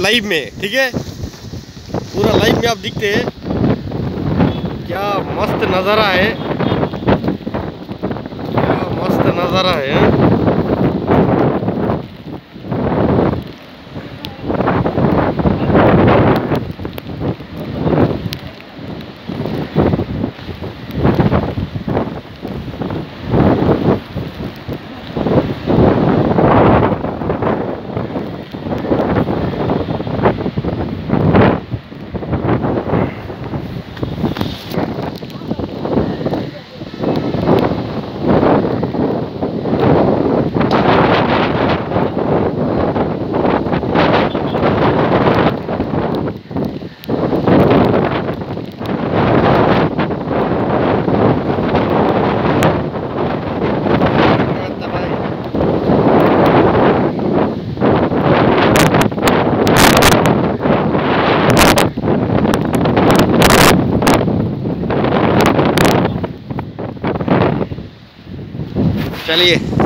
Live में, ठीक है, पूरा लाइव में आप दिखते हैं। क्या मस्त नज़ारा है, क्या मस्त नज़ारा है। चलिए।